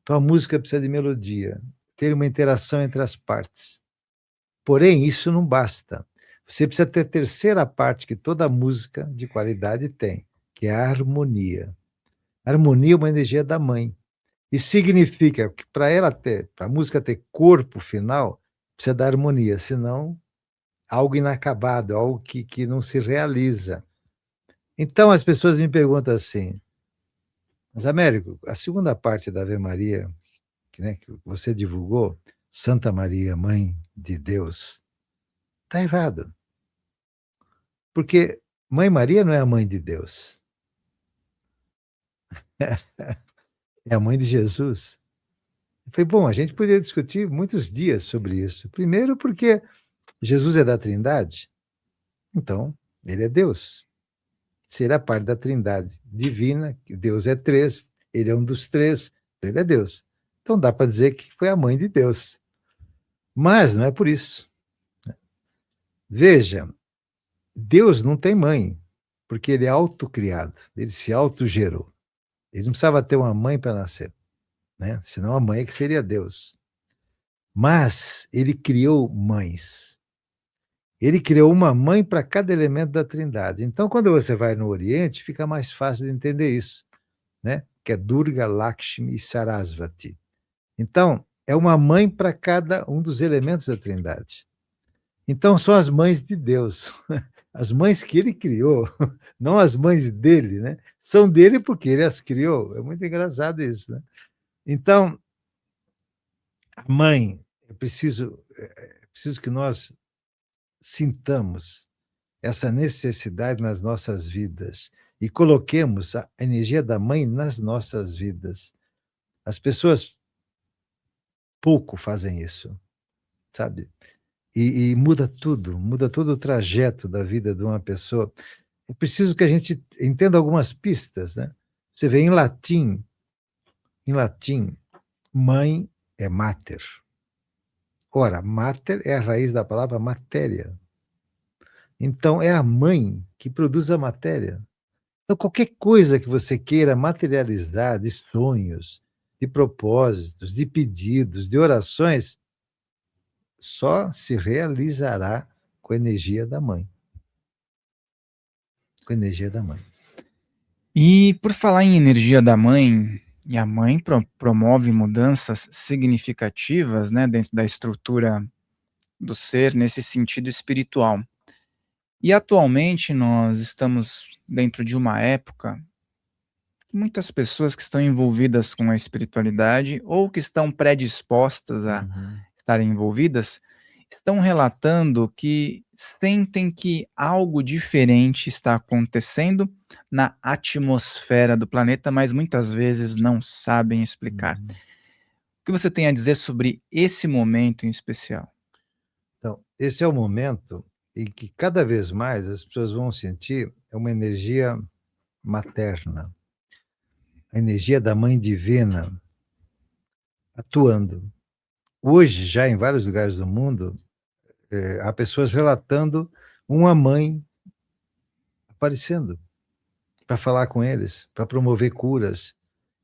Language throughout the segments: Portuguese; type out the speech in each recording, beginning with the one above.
Então a música precisa de melodia, ter uma interação entre as partes. Porém, isso não basta. Você precisa ter a terceira parte que toda música de qualidade tem, que é a harmonia. A harmonia é uma energia da mãe. Isso significa que para a música ter corpo final, precisa da harmonia, senão algo inacabado, algo que não se realiza. Então as pessoas me perguntam assim, mas Américo, a segunda parte da Ave Maria, que você divulgou, Santa Maria, Mãe de Deus, está errado. Porque Mãe Maria não é a mãe de Deus. É a mãe de Jesus. Eu falei, bom, a gente poderia discutir muitos dias sobre isso. Primeiro porque Jesus é da Trindade, então ele é Deus. Se ele é parte da Trindade divina, que Deus é três, ele é um dos três, ele é Deus. Então dá para dizer que foi a mãe de Deus. Mas não é por isso. Veja, Deus não tem mãe, porque ele é autocriado, ele se autogerou. Ele não precisava ter uma mãe para nascer, né? Senão a mãe é que seria Deus. Mas ele criou mães. Ele criou uma mãe para cada elemento da Trindade. Então, quando você vai no Oriente, fica mais fácil de entender isso, né? Que é Durga, Lakshmi e Sarasvati. Então, é uma mãe para cada um dos elementos da Trindade. Então, são as mães de Deus, as mães que ele criou, não as mães dele, né? São dele porque ele as criou. É muito engraçado isso, né? Então, a mãe, é preciso que nós sintamos essa necessidade nas nossas vidas e coloquemos a energia da mãe nas nossas vidas. As pessoas pouco fazem isso, sabe? E muda todo o trajeto da vida de uma pessoa. É preciso que a gente entenda algumas pistas, né? Você vê em latim, mãe é mater. Ora, mater é a raiz da palavra matéria. Então, é a mãe que produz a matéria. Então, qualquer coisa que você queira materializar, de sonhos, de propósitos, de pedidos, de orações, só se realizará com a energia da mãe. Com a energia da mãe. E por falar em energia da mãe, e a mãe promove mudanças significativas, né, dentro da estrutura do ser nesse sentido espiritual. E atualmente nós estamos dentro de uma época que muitas pessoas que estão envolvidas com a espiritualidade ou que estão predispostas a estarem envolvidas estão relatando que sentem que algo diferente está acontecendo na atmosfera do planeta, mas muitas vezes não sabem explicar. O que você tem a dizer sobre esse momento em especial? Então, esse é o momento em que cada vez mais as pessoas vão sentir uma energia materna, a energia da mãe divina atuando. Hoje, já em vários lugares do mundo, há pessoas relatando uma mãe aparecendo para falar com eles, para promover curas.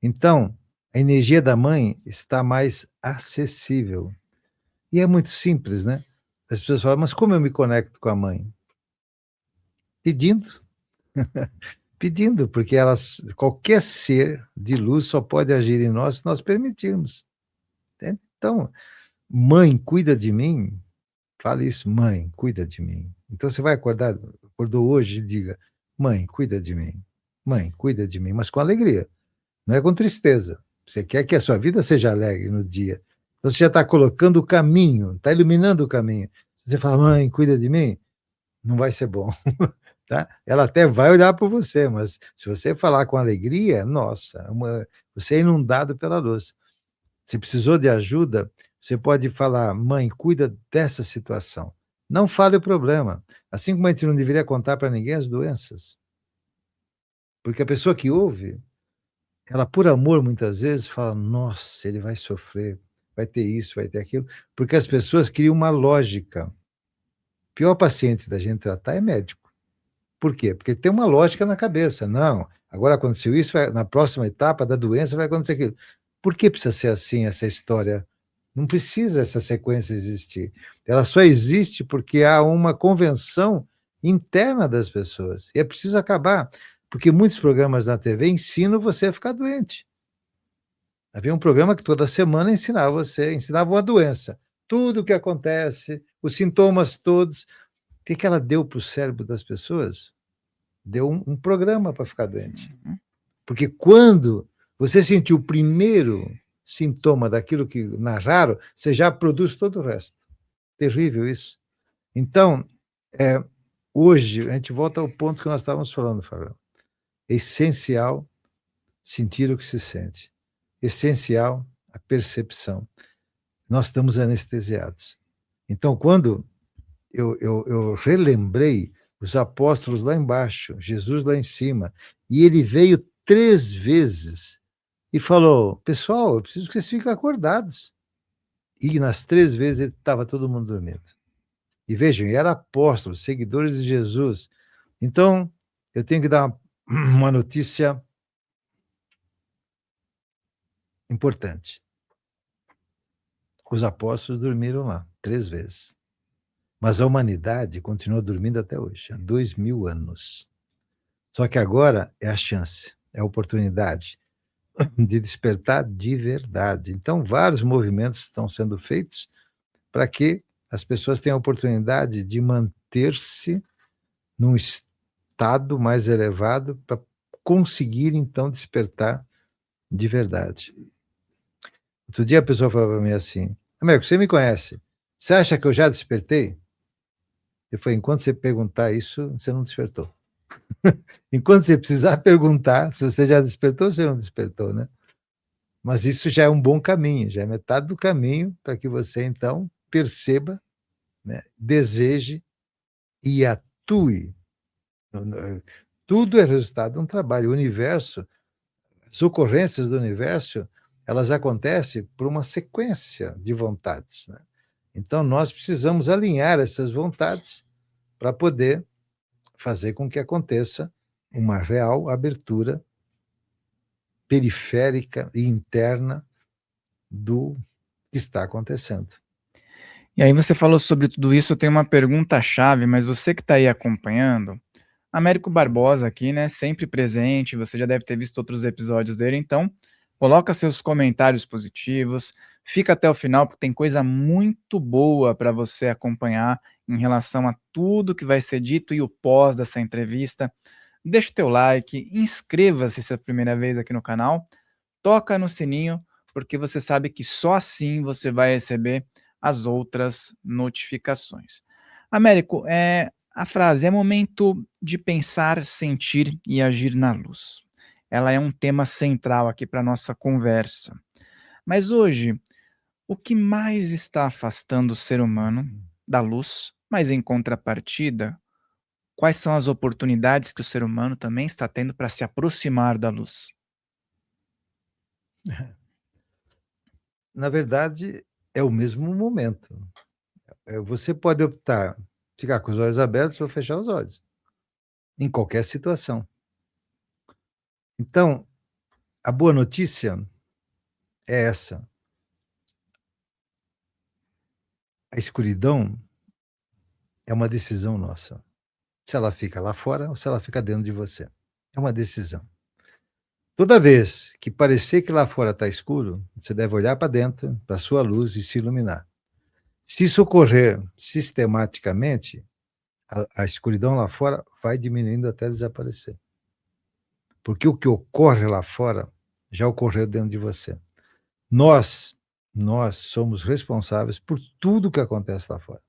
Então, a energia da mãe está mais acessível. E é muito simples, né? As pessoas falam, mas como eu me conecto com a mãe? Pedindo. Pedindo, porque qualquer ser de luz só pode agir em nós se nós permitirmos. Entende? Então, mãe, cuida de mim. Fale isso, mãe, cuida de mim. Então você vai acordou hoje e diga, mãe, cuida de mim. Mãe, cuida de mim, mas com alegria, não é com tristeza. Você quer que a sua vida seja alegre no dia. Então você já está colocando o caminho, está iluminando o caminho. Se você fala, mãe, cuida de mim, não vai ser bom. Tá? Ela até vai olhar por você, mas se você falar com alegria, nossa, você é inundado pela luz. Se precisou de ajuda, você pode falar, mãe, cuida dessa situação. Não fale o problema. Assim como a gente não deveria contar para ninguém as doenças. Porque a pessoa que ouve, ela por amor muitas vezes fala, nossa, ele vai sofrer, vai ter isso, vai ter aquilo, porque as pessoas criam uma lógica. O pior paciente da gente tratar é médico. Por quê? Porque tem uma lógica na cabeça. Não, agora aconteceu isso, na próxima etapa da doença vai acontecer aquilo. Por que precisa ser assim essa história? Não precisa essa sequência existir. Ela só existe porque há uma convenção interna das pessoas. E é preciso acabar, porque muitos programas na TV ensinam você a ficar doente. Havia um programa que toda semana ensinava uma doença. Tudo o que acontece, os sintomas todos. O que ela deu para o cérebro das pessoas? Deu um programa para ficar doente. Porque quando você sentiu o primeiro sintoma daquilo que narraram, você já produz todo o resto. Terrível isso. Então, hoje, a gente volta ao ponto que nós estávamos falando, Fábio. É essencial sentir o que se sente. Essencial a percepção. Nós estamos anestesiados. Então, quando eu relembrei os apóstolos lá embaixo, Jesus lá em cima, e ele veio 3 vezes e falou: pessoal, eu preciso que vocês fiquem acordados. E nas 3 vezes estava todo mundo dormindo. E vejam, era apóstolos, seguidores de Jesus. Então, eu tenho que dar uma notícia importante. Os apóstolos dormiram lá 3 vezes. Mas a humanidade continua dormindo até hoje, há 2000 anos. Só que agora é a chance, é a oportunidade de despertar de verdade. Então, vários movimentos estão sendo feitos para que as pessoas tenham a oportunidade de manter-se num estado mais elevado para conseguir, então, despertar de verdade. Outro dia a pessoa falava para mim assim: Américo, você me conhece, você acha que eu já despertei? Eu falei: enquanto você perguntar isso, você não despertou. Enquanto você precisar perguntar se você já despertou, você não despertou, né? Mas isso já é um bom caminho, já é metade do caminho para que você, então, perceba, né, deseje e atue. Tudo é resultado de um trabalho. O universo, as ocorrências do universo, elas acontecem por uma sequência de vontades, né? Então, nós precisamos alinhar essas vontades para poder fazer com que aconteça uma real abertura periférica e interna do que está acontecendo. E aí você falou sobre tudo isso, eu tenho uma pergunta-chave, mas você que está aí acompanhando, Américo Barbosa aqui, né, sempre presente, você já deve ter visto outros episódios dele, então coloca seus comentários positivos, fica até o final, porque tem coisa muito boa para você acompanhar em relação a tudo que vai ser dito e o pós dessa entrevista. Deixa o teu like, inscreva-se se é a primeira vez aqui no canal, toca no sininho, porque você sabe que só assim você vai receber as outras notificações. Américo, a frase é momento de pensar, sentir e agir na luz. Ela é um tema central aqui para nossa conversa. Mas hoje, o que mais está afastando o ser humano da luz, mas em contrapartida, quais são as oportunidades que o ser humano também está tendo para se aproximar da luz? Na verdade, é o mesmo momento. Você pode optar ficar com os olhos abertos ou fechar os olhos, em qualquer situação. Então, a boa notícia é essa: a escuridão é uma decisão nossa. Se ela fica lá fora ou se ela fica dentro de você. É uma decisão. Toda vez que parecer que lá fora está escuro, você deve olhar para dentro, para a sua luz e se iluminar. Se isso ocorrer sistematicamente, a escuridão lá fora vai diminuindo até desaparecer. Porque o que ocorre lá fora já ocorreu dentro de você. Nós somos responsáveis por tudo que acontece lá fora.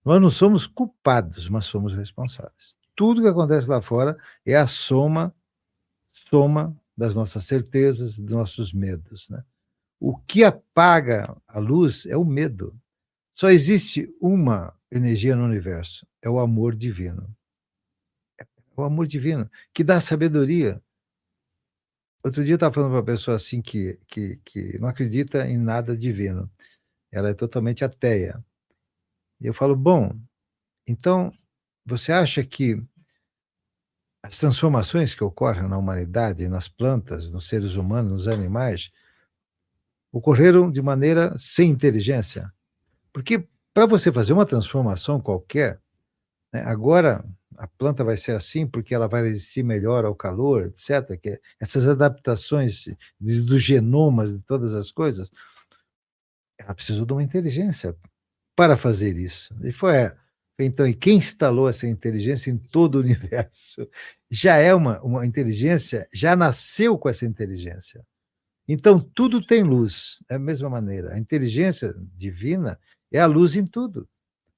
Nós não somos culpados, mas somos responsáveis. Tudo que acontece lá fora é a soma das nossas certezas, dos nossos medos, né? O que apaga a luz é o medo. Só existe uma energia no universo, é o amor divino. É o amor divino que dá sabedoria. Outro dia eu estava falando para uma pessoa assim que não acredita em nada divino. Ela é totalmente ateia. E eu falo: bom, então você acha que as transformações que ocorrem na humanidade, nas plantas, nos seres humanos, nos animais, ocorreram de maneira sem inteligência. Porque para você fazer uma transformação qualquer, né, agora a planta vai ser assim porque ela vai resistir melhor ao calor, etc. Que essas adaptações dos genomas de todas as coisas, ela precisou de uma inteligência para fazer isso. E então, e quem instalou essa inteligência em todo o universo? Já é uma inteligência, já nasceu com essa inteligência. Então, tudo tem luz, da mesma maneira. A inteligência divina é a luz em tudo.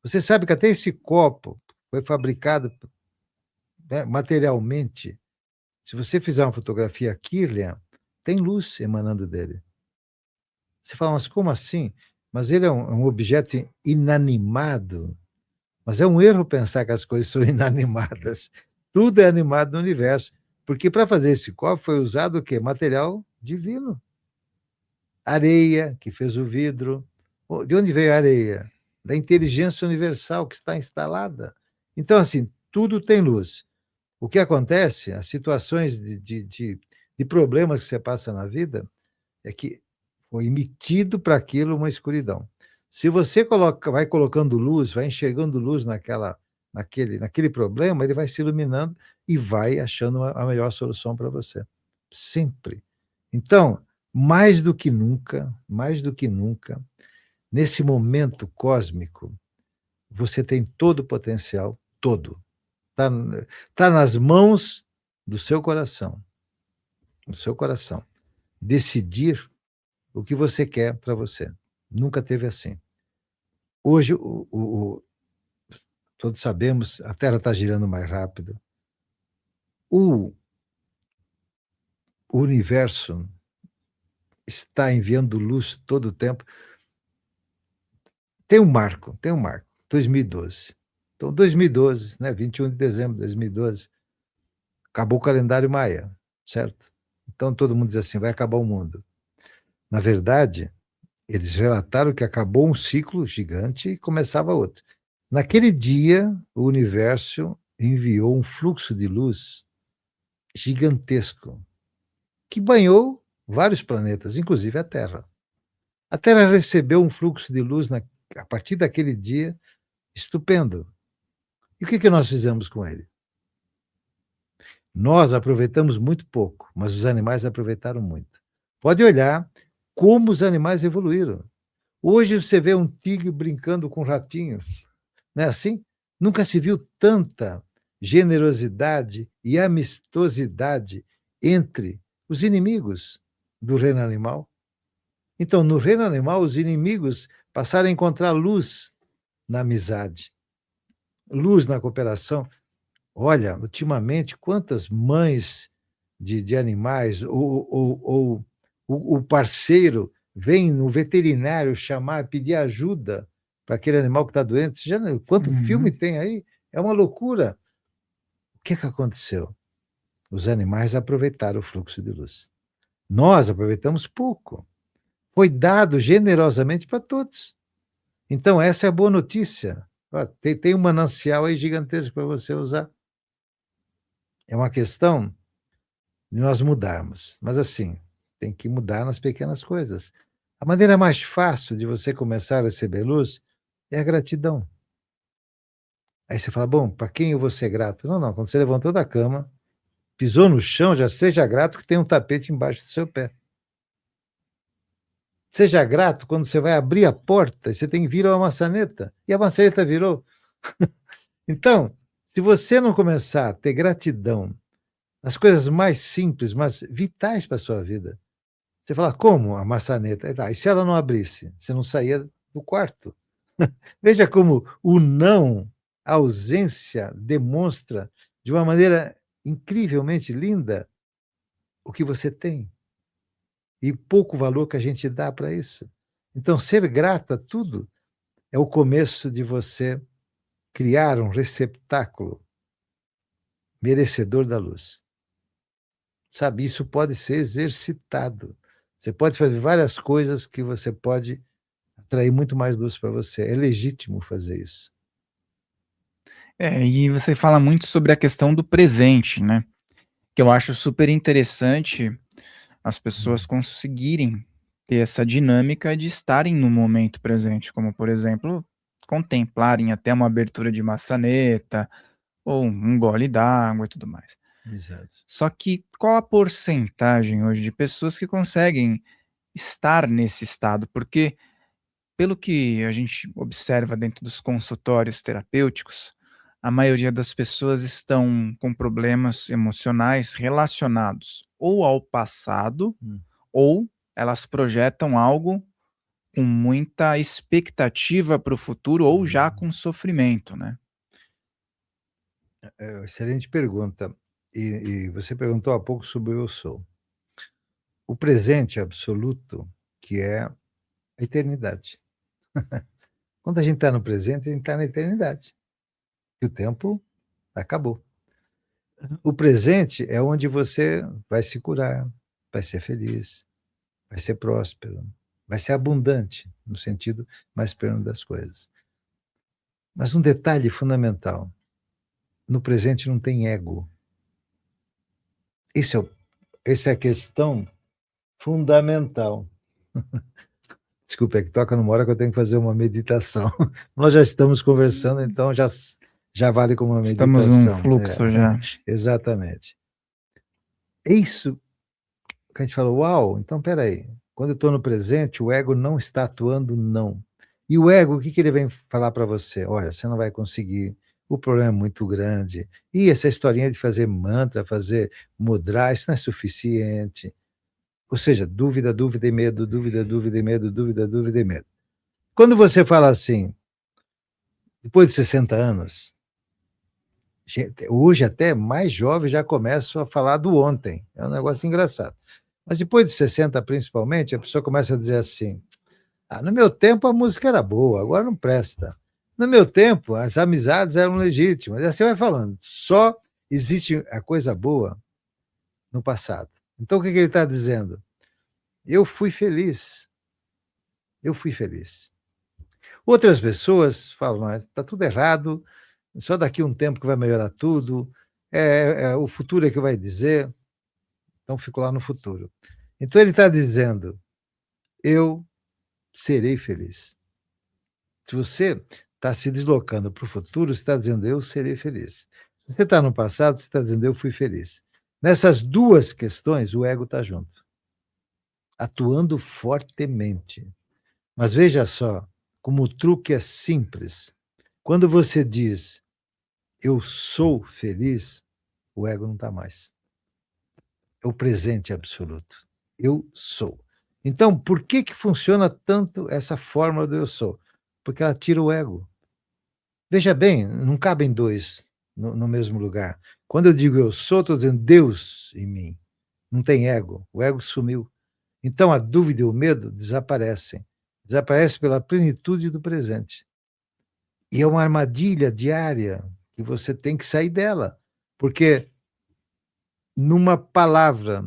Você sabe que até esse copo foi fabricado, né, materialmente. Se você fizer uma fotografia Kirlian, tem luz emanando dele. Você fala, mas como assim? Mas ele é um objeto inanimado. Mas é um erro pensar que as coisas são inanimadas. Tudo é animado no universo. Porque para fazer esse copo foi usado o quê? Material divino. Areia, que fez o vidro. De onde veio a areia? Da inteligência universal que está instalada. Então, assim, tudo tem luz. O que acontece, as situações de problemas que você passa na vida, é que foi emitido para aquilo uma escuridão. Se você vai colocando luz, vai enxergando luz naquele problema, ele vai se iluminando e vai achando a melhor solução para você. Sempre. Então, mais do que nunca, nesse momento cósmico, você tem todo o potencial, todo. Está nas mãos do seu coração, do seu coração, decidir o que você quer para você. Nunca teve assim. Hoje, todos sabemos, a Terra está girando mais rápido. O universo está enviando luz todo o tempo. Tem um marco, 2012. Então, 2012, né, 21 de dezembro de 2012, acabou o calendário maia, certo? Então, todo mundo diz assim, vai acabar o mundo. Na verdade, eles relataram que acabou um ciclo gigante e começava outro. Naquele dia, o universo enviou um fluxo de luz gigantesco, que banhou vários planetas, inclusive a Terra. A Terra recebeu um fluxo de luz a partir daquele dia estupendo. E o que nós fizemos com ele? Nós aproveitamos muito pouco, mas os animais aproveitaram muito. Pode olhar como os animais evoluíram. Hoje você vê um tigre brincando com um ratinho, não é assim? Nunca se viu tanta generosidade e amistosidade entre os inimigos do reino animal. Então, no reino animal, os inimigos passaram a encontrar luz na amizade, luz na cooperação. Olha, ultimamente, quantas mães de animais ou o parceiro vem no veterinário chamar, pedir ajuda para aquele animal que está doente. Você quanto filme tem aí? É uma loucura. O que aconteceu? Os animais aproveitaram o fluxo de luz. Nós aproveitamos pouco. Foi dado generosamente para todos. Então, essa é a boa notícia. Tem um manancial aí gigantesco para você usar. É uma questão de nós mudarmos. Mas, assim, tem que mudar nas pequenas coisas. A maneira mais fácil de você começar a receber luz é a gratidão. Aí você fala, bom, para quem eu vou ser grato? Não, quando você levantou da cama, pisou no chão, já seja grato que tem um tapete embaixo do seu pé. Seja grato quando você vai abrir a porta e você tem que virar uma maçaneta, e a maçaneta virou. Então, se você não começar a ter gratidão nas coisas mais simples, mas vitais para a sua vida, você fala, como a maçaneta? E se ela não abrisse? Você não saía do quarto. Veja como o não, a ausência, demonstra de uma maneira incrivelmente linda o que você tem. E pouco valor que a gente dá para isso. Então, ser grato a tudo é o começo de você criar um receptáculo merecedor da luz. Sabe, isso pode ser exercitado. Você pode fazer várias coisas que você pode atrair muito mais luz para você. É legítimo fazer isso. E você fala muito sobre a questão do presente, né, que eu acho super interessante as pessoas conseguirem ter essa dinâmica de estarem no momento presente, como, por exemplo, contemplarem até uma abertura de maçaneta ou um gole d'água e tudo mais. Exato. Só que qual a porcentagem hoje de pessoas que conseguem estar nesse estado? Porque, pelo que a gente observa dentro dos consultórios terapêuticos, a maioria das pessoas estão com problemas emocionais relacionados ou ao passado, Hum. ou elas projetam algo com muita expectativa para o futuro ou já Hum. com sofrimento, né. Excelente pergunta. E você perguntou há pouco sobre o eu sou. O presente absoluto, que é a eternidade. Quando a gente está no presente, a gente está na eternidade, e o tempo acabou. O presente é onde você vai se curar, vai ser feliz, vai ser próspero, vai ser abundante, no sentido mais pleno das coisas. Mas um detalhe fundamental: no presente não tem ego. Esse é o essa é a questão fundamental. Desculpa, é que toca numa hora que eu tenho que fazer uma meditação. Nós já estamos conversando, então já vale como uma Estamos num meditação. fluxo já. Exatamente. É isso que a gente falou: "Uau, então espera aí, quando eu estou no presente, o ego não está atuando, não". E o ego, o que que ele vem falar para você? "Olha, você não vai conseguir, o problema é muito grande. E essa historinha de fazer mantra, fazer mudra, isso não é suficiente". Ou seja, dúvida, dúvida e medo, dúvida, dúvida e medo, dúvida, dúvida e medo. Quando você fala assim, depois de 60 anos, hoje até mais jovens já começam a falar do ontem, é um negócio engraçado. Mas depois de 60 principalmente, a pessoa começa a dizer assim: "Ah, no meu tempo a música era boa, agora não presta. No meu tempo as amizades eram legítimas", e assim vai falando. Só existe a coisa boa no passado. Então o que que ele está dizendo? Eu fui feliz, eu fui feliz. Outras pessoas falam: "Mas está tudo errado, só daqui a um tempo que vai melhorar tudo, o futuro é que vai dizer", então fico lá no futuro. Então ele está dizendo: "Eu serei feliz". Se você está se deslocando para o futuro, você está dizendo: "Eu serei feliz". Se você está no passado, você está dizendo: "Eu fui feliz". Nessas 2 questões, o ego está junto, atuando fortemente. Mas veja só, como o truque é simples. Quando você diz: "Eu sou feliz", o ego não está mais. É o presente absoluto. Eu sou. Então, por que que funciona tanto essa fórmula do eu sou? Porque ela tira o ego. Veja bem, não cabem 2 no mesmo lugar. Quando eu digo eu sou, estou dizendo Deus em mim. Não tem ego, o ego sumiu. Então a dúvida e o medo desaparecem. Desaparece pela plenitude do presente. E é uma armadilha diária que você tem que sair dela, porque numa palavra,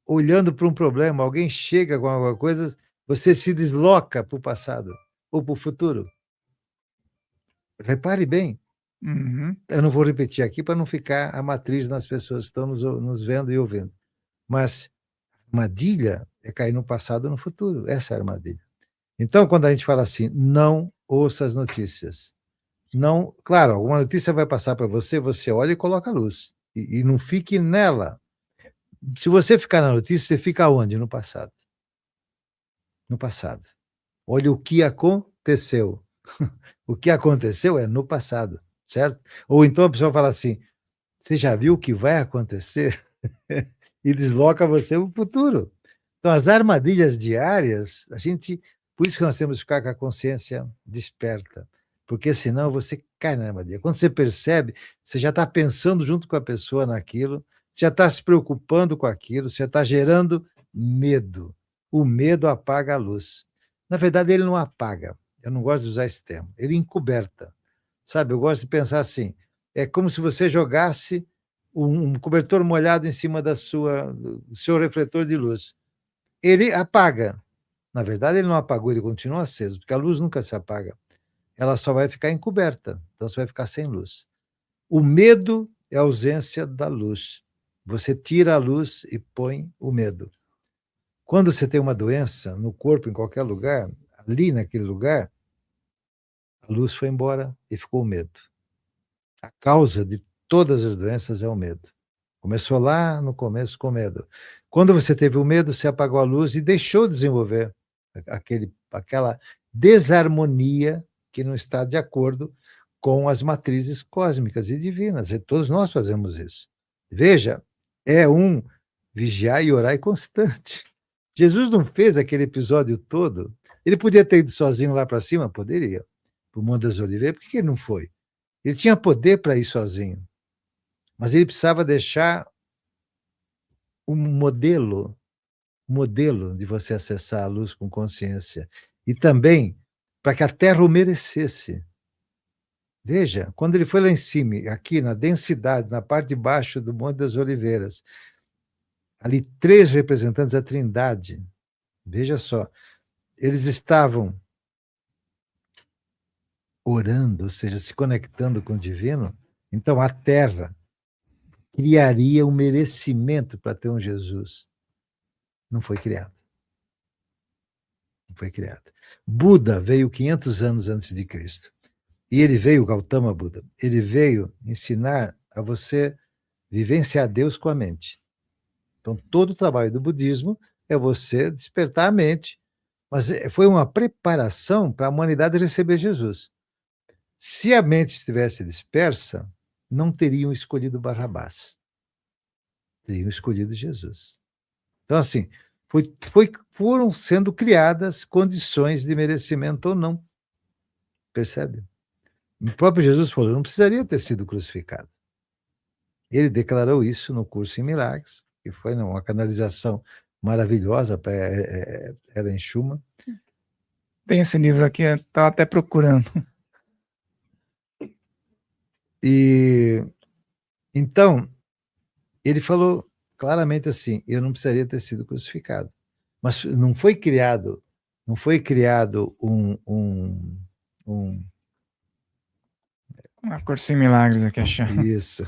olhando para um problema, alguém chega com alguma coisa, você se desloca para o passado ou para o futuro. Repare bem, Uhum. eu não vou repetir aqui para não ficar a matriz nas pessoas que estão nos vendo e ouvindo, mas armadilha é cair no passado ou no futuro, essa é a armadilha. Então, quando a gente fala assim: "Não ouça as notícias", não, claro, alguma notícia vai passar para você, você olha e coloca a luz, e não fique nela. Se você ficar na notícia, você fica aonde? No passado. No passado. Olha o que aconteceu. O que aconteceu é no passado, certo? Ou então a pessoa fala assim: "Você já viu o que vai acontecer?" E desloca você para o futuro. Então as armadilhas diárias, a gente, por isso que nós temos que ficar com a consciência desperta, porque senão você cai na armadilha. Quando você percebe, você já está pensando junto com a pessoa naquilo, você já está se preocupando com aquilo, você está gerando medo. O medo apaga a luz. Na verdade, ele não apaga, eu não gosto de usar esse termo, ele encoberta. Sabe, eu gosto de pensar assim, é como se você jogasse um cobertor molhado em cima do seu refletor de luz. Ele apaga. Na verdade, ele não apagou, ele continua aceso, porque a luz nunca se apaga. Ela só vai ficar encoberta, então você vai ficar sem luz. O medo é a ausência da luz. Você tira a luz e põe o medo. Quando você tem uma doença no corpo, em qualquer lugar, ali naquele lugar, a luz foi embora e ficou o medo. A causa de todas as doenças é o medo. Começou lá no começo com medo. Quando você teve o medo, você apagou a luz e deixou de desenvolver aquela desarmonia que não está de acordo com as matrizes cósmicas e divinas. E todos nós fazemos isso. Veja, é um vigiar e orar constante. Jesus não fez aquele episódio todo. Ele podia ter ido sozinho lá para cima? Poderia. Para o Monte das Oliveiras, por que ele não foi? Ele tinha poder para ir sozinho, mas ele precisava deixar um modelo de você acessar a luz com consciência. E também para que a Terra o merecesse. Veja, quando ele foi lá em cima, aqui na densidade, na parte de baixo do Monte das Oliveiras, ali 3 representantes da Trindade, veja só, eles estavam orando, ou seja, se conectando com o divino, então a Terra criaria um merecimento para ter um Jesus. Não foi criado. Não foi criado. Buda veio 500 anos antes de Cristo. E ele veio, Gautama Buda, ele veio ensinar a você vivenciar Deus com a mente. Então, todo o trabalho do budismo é você despertar a mente, mas foi uma preparação para a humanidade receber Jesus. Se a mente estivesse dispersa, não teriam escolhido Barrabás, teriam escolhido Jesus. Então, assim, foram sendo criadas condições de merecimento ou não. Percebe? O próprio Jesus falou, não precisaria ter sido crucificado. Ele declarou isso no curso em Milagres, que foi uma canalização maravilhosa para Ellen Schumann. Tem esse livro aqui, eu estava até procurando. E então, ele falou claramente assim, eu não precisaria ter sido crucificado. Mas não foi criado um Curso em Milagres aqui, achando. isso.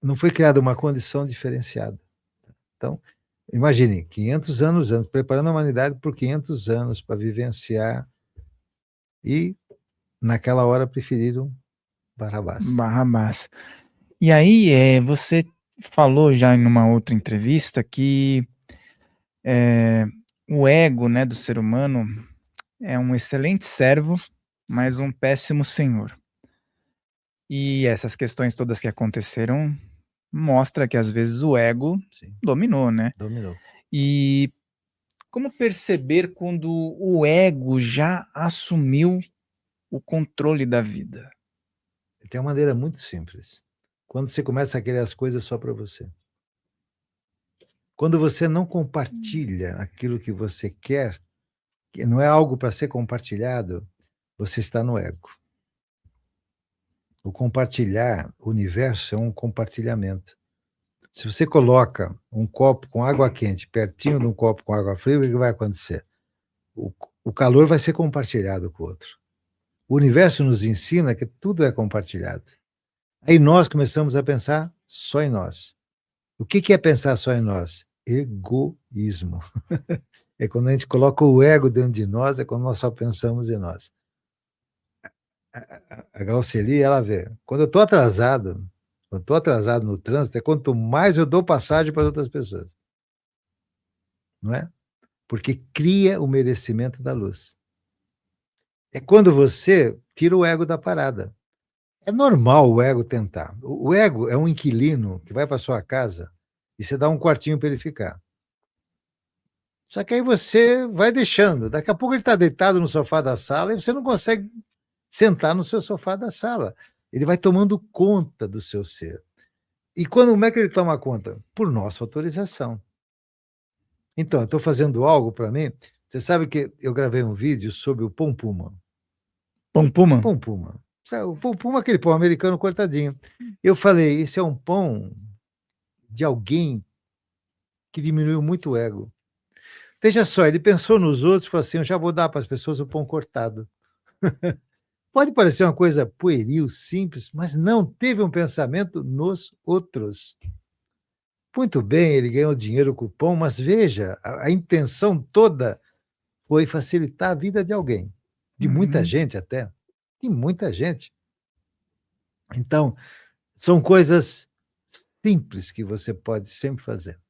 Não foi criada uma condição diferenciada. Então, imagine, 500 anos antes, preparando a humanidade por 500 anos para vivenciar, e naquela hora preferiram Barrabás. Barrabás. E aí, você falou já em uma outra entrevista que o ego, né, do ser humano é um excelente servo, mas um péssimo senhor. E essas questões todas que aconteceram mostra que às vezes o ego Sim, dominou, né? dominou. E como perceber quando o ego já assumiu o controle da vida? Tem uma maneira muito simples. Quando você começa a querer as coisas só para você. Quando você não compartilha aquilo que você quer, que não é algo para ser compartilhado, você está no ego. O compartilhar, o universo é um compartilhamento. Se você coloca um copo com água quente pertinho de um copo com água fria, o que vai acontecer? O calor vai ser compartilhado com o outro. O universo nos ensina que tudo é compartilhado. Aí nós começamos a pensar só em nós. O que é pensar só em nós? Egoísmo. É quando a gente coloca o ego dentro de nós, é quando nós só pensamos em nós. A Glauceli, ela vê, quando eu estou atrasado no trânsito, é quanto mais eu dou passagem para outras pessoas. Não é? Porque cria o merecimento da luz. É quando você tira o ego da parada. É normal o ego tentar. O ego é um inquilino que vai para sua casa e você dá um quartinho para ele ficar. Só que aí você vai deixando. Daqui a pouco ele está deitado no sofá da sala e você não consegue sentar no seu sofá da sala. Ele vai tomando conta do seu ser. E como é que ele toma conta? Por nossa autorização. Então, eu estou fazendo algo para mim. Você sabe que eu gravei um vídeo sobre o Pom Puma. Pão Puma? Pom Puma. O Pom Puma é aquele pão americano cortadinho. Eu falei, esse é um pão de alguém que diminuiu muito o ego. Veja só, ele pensou nos outros e falou assim, eu já vou dar para as pessoas o pão cortado. Pode parecer uma coisa pueril, simples, mas não, teve um pensamento nos outros. Muito bem, ele ganhou dinheiro com o pão, mas veja, a intenção toda foi facilitar a vida de alguém, de muita Uhum. gente até, de muita gente. Então, são coisas simples que você pode sempre fazer.